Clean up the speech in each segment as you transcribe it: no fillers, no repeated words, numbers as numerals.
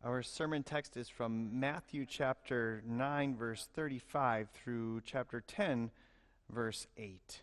Our sermon text is from Matthew chapter 9, verse 35 through chapter 10, verse 8.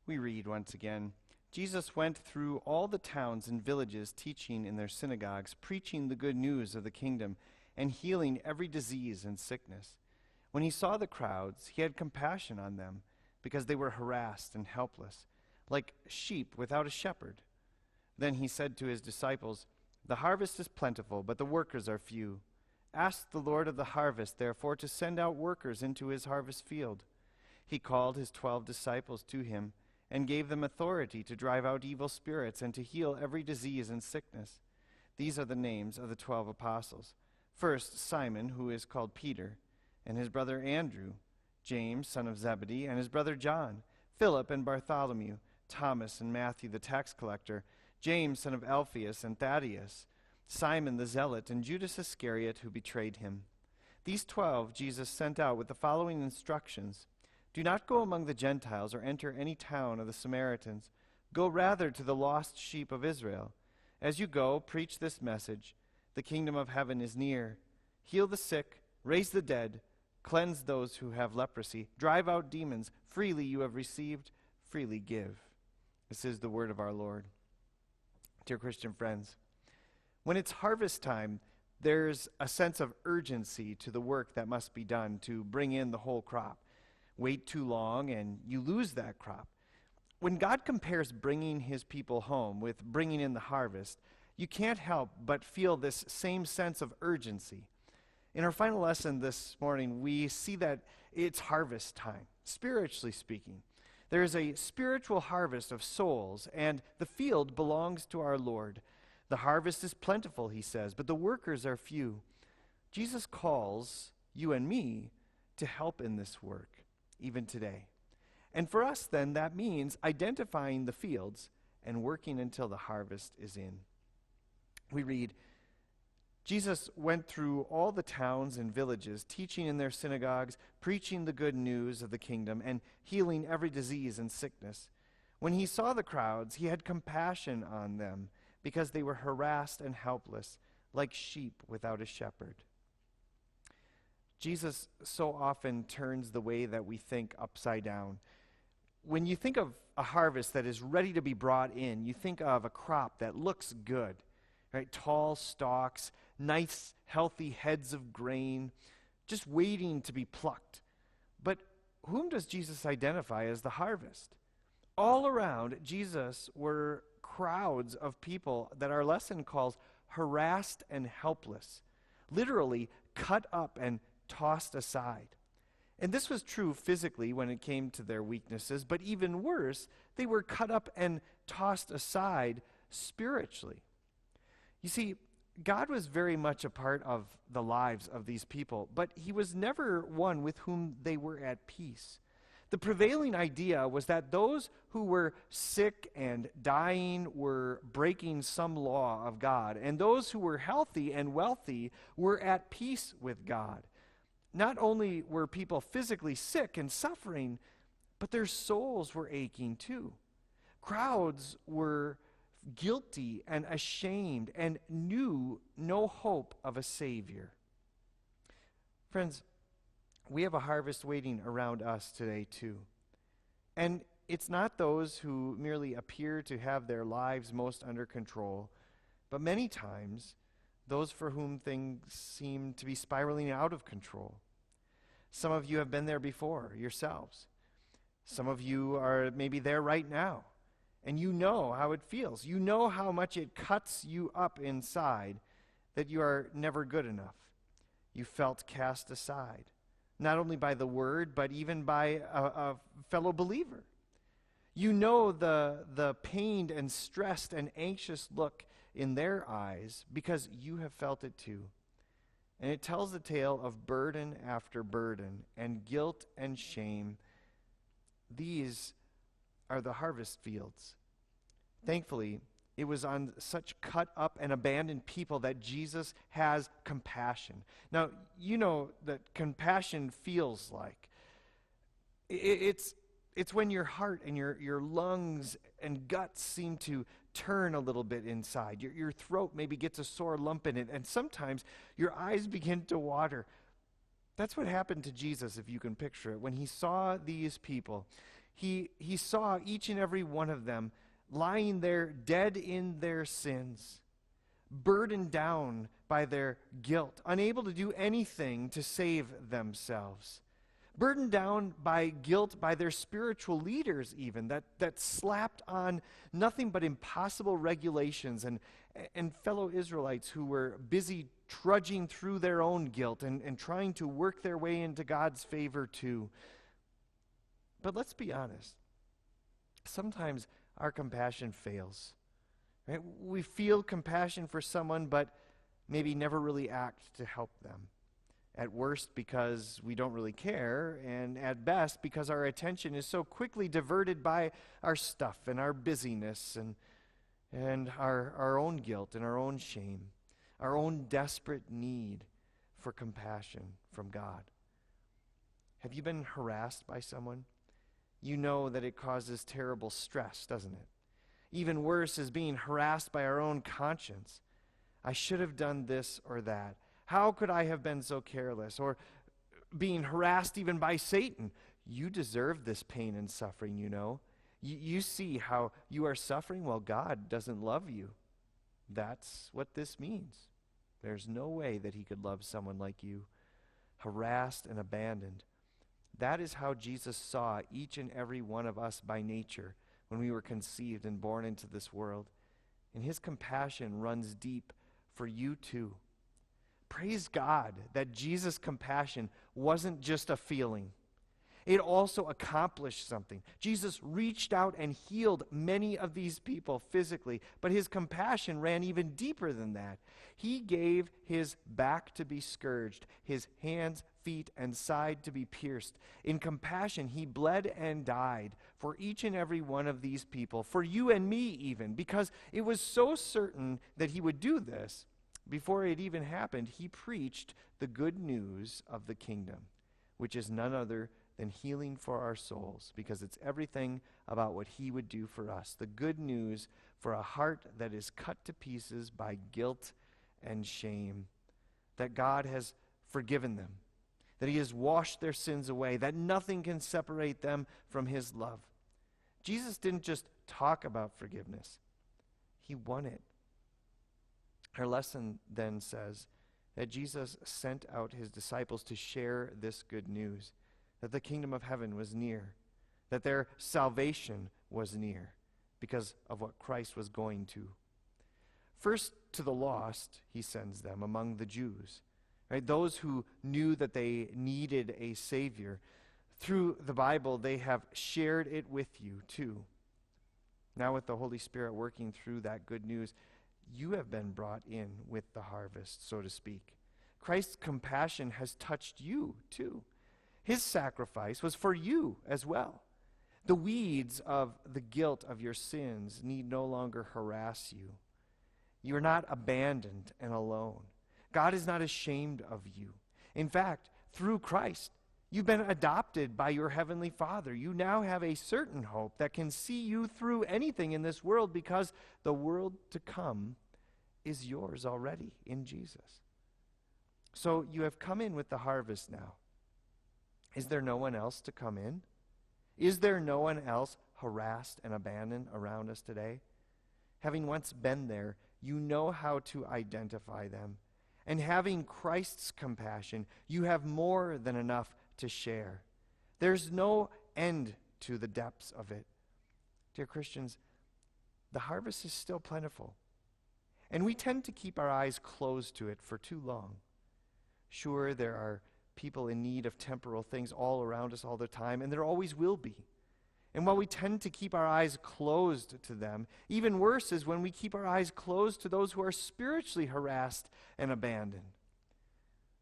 We read once again, Jesus went through all the towns and villages, teaching in their synagogues, preaching the good news of the kingdom, and healing every disease and sickness. When he saw the crowds, he had compassion on them, because they were harassed and helpless, like sheep without a shepherd. Then he said to his disciples, "The harvest is plentiful, but the workers are few. Ask the Lord of the harvest, therefore, to send out workers into his harvest field." He called his 12 disciples to him and gave them authority to drive out evil spirits and to heal every disease and sickness. These are the names of the 12 apostles. First, Simon, who is called Peter, and his brother Andrew, James, son of Zebedee, and his brother John, Philip and Bartholomew, Thomas and Matthew the tax collector, James, son of Alphaeus, and Thaddeus, Simon the Zealot, and Judas Iscariot, who betrayed him. These 12 Jesus sent out with the following instructions: "Do not go among the Gentiles or enter any town of the Samaritans. Go rather to the lost sheep of Israel. As you go, preach this message: the kingdom of heaven is near. Heal the sick, raise the dead, cleanse those who have leprosy, drive out demons. Freely you have received, freely give." This is the word of our Lord. Dear Christian friends, when it's harvest time, there's a sense of urgency to the work that must be done to bring in the whole crop. Wait too long and you lose that crop. When God compares bringing his people home with bringing in the harvest, you can't help but feel this same sense of urgency. In our final lesson this morning, we see that it's harvest time, spiritually speaking. There is a spiritual harvest of souls, and the field belongs to our Lord. The harvest is plentiful, he says, but the workers are few. Jesus calls you and me to help in this work, even today. And for us, then, that means identifying the fields and working until the harvest is in. We read, Jesus went through all the towns and villages, teaching in their synagogues, preaching the good news of the kingdom, and healing every disease and sickness. When he saw the crowds, he had compassion on them, because they were harassed and helpless, like sheep without a shepherd. Jesus so often turns the way that we think upside down. When you think of a harvest that is ready to be brought in, you think of a crop that looks good, right? Tall stalks, nice, healthy heads of grain, just waiting to be plucked. But whom does Jesus identify as the harvest? All around Jesus were crowds of people that our lesson calls harassed and helpless, literally cut up and tossed aside. And this was true physically when it came to their weaknesses, but even worse, they were cut up and tossed aside spiritually. You see, God was very much a part of the lives of these people, but he was never one with whom they were at peace. The prevailing idea was that those who were sick and dying were breaking some law of God, and those who were healthy and wealthy were at peace with God. Not only were people physically sick and suffering, but their souls were aching too. Crowds were guilty and ashamed and knew no hope of a Savior. Friends, we have a harvest waiting around us today too. And it's not those who merely appear to have their lives most under control, but many times those for whom things seem to be spiraling out of control. Some of you have been there before yourselves. Some of you are maybe there right now. And you know how it feels. You know how much it cuts you up inside that you are never good enough. You felt cast aside, not only by the word, but even by a fellow believer. You know the pained and stressed and anxious look in their eyes because you have felt it too. And it tells the tale of burden after burden and guilt and shame. These are the harvest fields. Thankfully, it was on such cut up and abandoned people that Jesus has compassion. Now, you know that compassion feels like. It's when your heart and your lungs and guts seem to turn a little bit inside. Your throat maybe gets a sore lump in it, and sometimes your eyes begin to water. That's what happened to Jesus, if you can picture it. When he saw these people, he saw each and every one of them lying there dead in their sins, burdened down by their guilt, unable to do anything to save themselves, burdened down by guilt by their spiritual leaders even, that slapped on nothing but impossible regulations, and fellow Israelites who were busy trudging through their own guilt and trying to work their way into God's favor too. But let's be honest. Sometimes our compassion fails. Right? We feel compassion for someone, but maybe never really act to help them. At worst, because we don't really care, and at best, because our attention is so quickly diverted by our stuff and our busyness and our own guilt and our own shame, our own desperate need for compassion from God. Have you been harassed by someone? You know that it causes terrible stress, doesn't it? Even worse is being harassed by our own conscience. I should have done this or that. How could I have been so careless? Or being harassed even by Satan. You deserve this pain and suffering, you know. You see how you are suffering? Well, God doesn't love you. That's what this means. There's no way that he could love someone like you, harassed and abandoned. That is how Jesus saw each and every one of us by nature when we were conceived and born into this world. And his compassion runs deep for you too. Praise God that Jesus' compassion wasn't just a feeling. It also accomplished something. Jesus reached out and healed many of these people physically, but his compassion ran even deeper than that. He gave his back to be scourged, his hands, feet, and side to be pierced. In compassion, he bled and died for each and every one of these people, for you and me even, because it was so certain that he would do this. Before it even happened, he preached the good news of the kingdom, which is none other than healing for our souls, because it's everything about what he would do for us. The good news for a heart that is cut to pieces by guilt and shame, that God has forgiven them, that he has washed their sins away, that nothing can separate them from his love. Jesus didn't just talk about forgiveness. He won it. Our lesson then says that Jesus sent out his disciples to share this good news, that the kingdom of heaven was near, that their salvation was near because of what Christ was going to. First, to the lost, he sends them among the Jews, right? Those who knew that they needed a Savior. Through the Bible, they have shared it with you too. Now with the Holy Spirit working through that good news, you have been brought in with the harvest, so to speak. Christ's compassion has touched you too. His sacrifice was for you as well. The weeds of the guilt of your sins need no longer harass you. You are not abandoned and alone. God is not ashamed of you. In fact, through Christ, you've been adopted by your heavenly Father. You now have a certain hope that can see you through anything in this world, because the world to come is yours already in Jesus. So you have come in with the harvest now. Is there no one else to come in? Is there no one else harassed and abandoned around us today? Having once been there, you know how to identify them. And having Christ's compassion, you have more than enough to share. There's no end to the depths of it. Dear Christians, the harvest is still plentiful, and we tend to keep our eyes closed to it for too long. Sure, there are people in need of temporal things all around us all the time, and there always will be. And while we tend to keep our eyes closed to them, even worse is when we keep our eyes closed to those who are spiritually harassed and abandoned.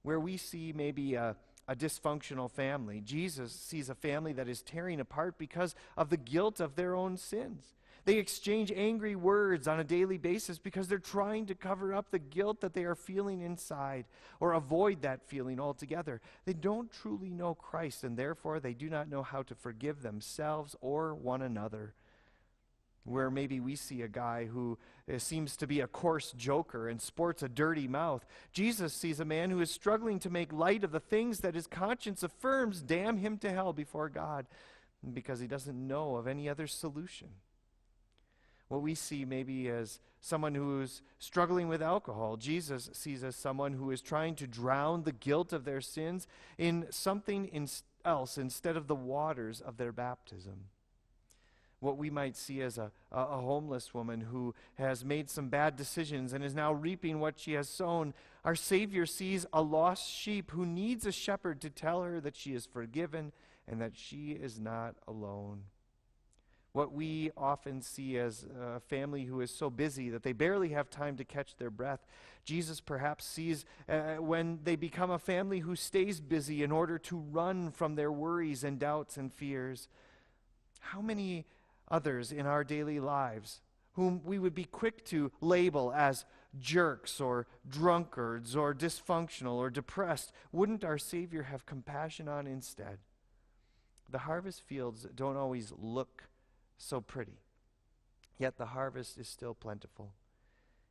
Where we see maybe a dysfunctional family, Jesus sees a family that is tearing apart because of the guilt of their own sins. They exchange angry words on a daily basis because they're trying to cover up the guilt that they are feeling inside, or avoid that feeling altogether. They don't truly know Christ, and therefore they do not know how to forgive themselves or one another. where maybe we see a guy who seems to be a coarse joker and sports a dirty mouth, Jesus sees a man who is struggling to make light of the things that his conscience affirms damn him to hell before God, because he doesn't know of any other solution. What we see maybe as someone who's struggling with alcohol, Jesus sees as someone who is trying to drown the guilt of their sins in something else instead of the waters of their baptism. What we might see as a homeless woman who has made some bad decisions and is now reaping what she has sown, our Savior sees a lost sheep who needs a shepherd to tell her that she is forgiven and that she is not alone. What we often see as a family who is so busy that they barely have time to catch their breath, Jesus perhaps sees when they become a family who stays busy in order to run from their worries and doubts and fears. How many others in our daily lives whom we would be quick to label as jerks or drunkards or dysfunctional or depressed, wouldn't our Savior have compassion on instead? The harvest fields don't always look so pretty, yet the harvest is still plentiful,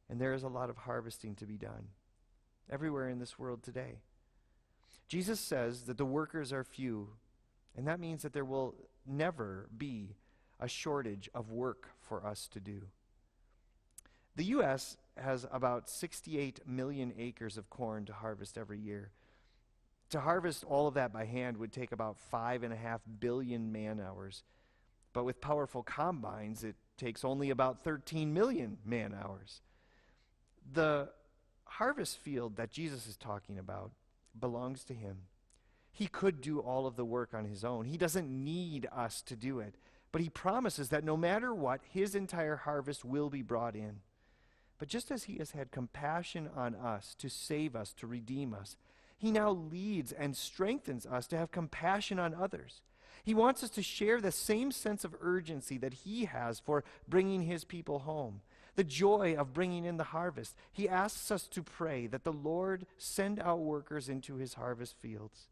and there is a lot of harvesting to be done everywhere in this world today. Jesus says that the workers are few, and that means that there will never be a shortage of work for us to do. The U.S. has about 68 million acres of corn to harvest every year. To harvest all of that by hand would take about 5.5 billion man-hours. But with powerful combines, it takes only about 13 million man-hours. The harvest field that Jesus is talking about belongs to him. He could do all of the work on his own. He doesn't need us to do it. But he promises that no matter what, his entire harvest will be brought in. But just as he has had compassion on us to save us, to redeem us, he now leads and strengthens us to have compassion on others. He wants us to share the same sense of urgency that he has for bringing his people home, the joy of bringing in the harvest. He asks us to pray that the Lord send out workers into his harvest fields.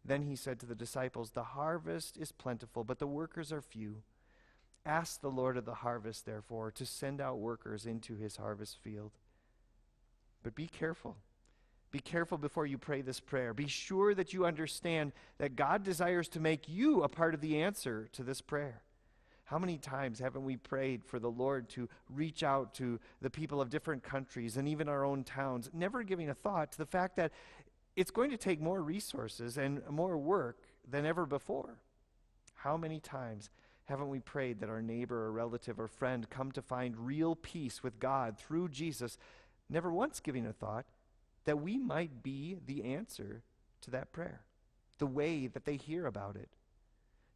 Then he said to the disciples, "The harvest is plentiful, but the workers are few. Ask the Lord of the harvest, therefore, to send out workers into his harvest field." But be careful. Be careful before you pray this prayer. Be sure that you understand that God desires to make you a part of the answer to this prayer. How many times haven't we prayed for the Lord to reach out to the people of different countries and even our own towns, never giving a thought to the fact that it's going to take more resources and more work than ever before? How many times haven't we prayed that our neighbor or relative or friend come to find real peace with God through Jesus, never once giving a thought that we might be the answer to that prayer, the way that they hear about it?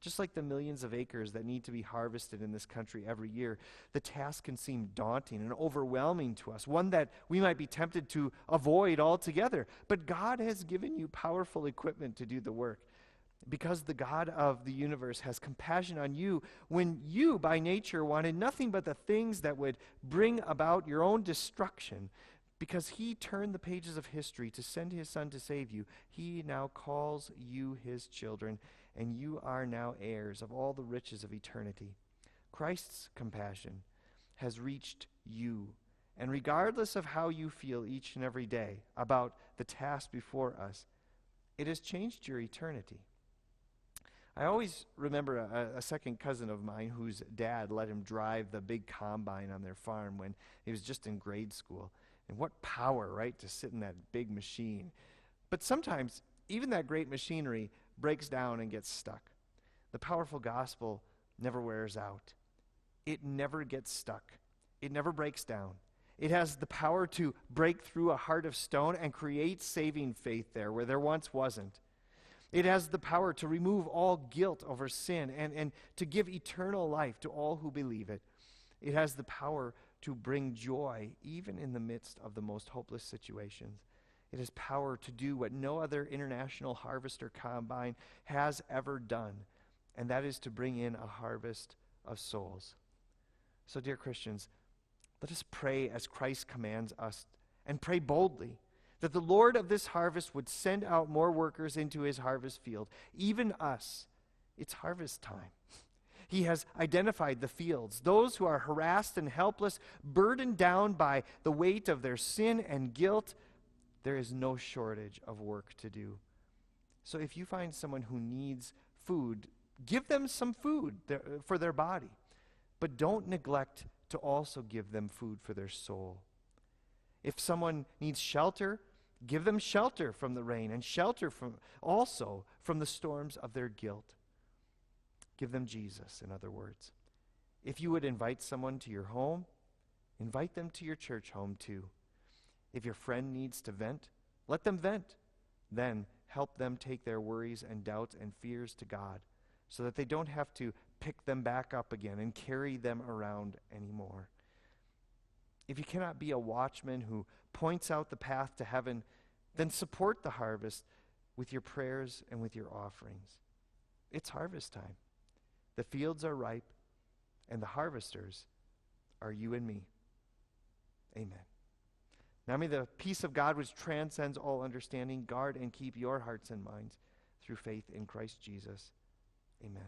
Just like the millions of acres that need to be harvested in this country every year, the task can seem daunting and overwhelming to us, one that we might be tempted to avoid altogether. But God has given you powerful equipment to do the work, because the God of the universe has compassion on you when you, by nature, wanted nothing but the things that would bring about your own destruction. Because he turned the pages of history to send his Son to save you, he now calls you his children, and you are now heirs of all the riches of eternity. Christ's compassion has reached you, and regardless of how you feel each and every day about the task before us, it has changed your eternity. I always remember a second cousin of mine whose dad let him drive the big combine on their farm when he was just in grade school. And what power, right, to sit in that big machine. But sometimes, even that great machinery breaks down and gets stuck. The powerful gospel never wears out. It never gets stuck. It never breaks down. It has the power to break through a heart of stone and create saving faith there where there once wasn't. It has the power to remove all guilt over sin and to give eternal life to all who believe it. It has the power to bring joy even in the midst of the most hopeless situations. It has power to do what no other international harvester combine has ever done, and that is to bring in a harvest of souls. So, dear Christians, let us pray as Christ commands us, and pray boldly that the Lord of this harvest would send out more workers into his harvest field, even us. It's harvest time. He has identified the fields, those who are harassed and helpless, burdened down by the weight of their sin and guilt. There is no shortage of work to do. So if you find someone who needs food, give them some food for their body. But don't neglect to also give them food for their soul. If someone needs shelter, give them shelter from the rain and shelter also from the storms of their guilt. Give them Jesus, in other words. If you would invite someone to your home, invite them to your church home too. If your friend needs to vent, let them vent. Then help them take their worries and doubts and fears to God so that they don't have to pick them back up again and carry them around anymore. If you cannot be a watchman who points out the path to heaven, then support the harvest with your prayers and with your offerings. It's harvest time. The fields are ripe, and the harvesters are you and me. Amen. Now may the peace of God, which transcends all understanding, guard and keep your hearts and minds through faith in Christ Jesus. Amen.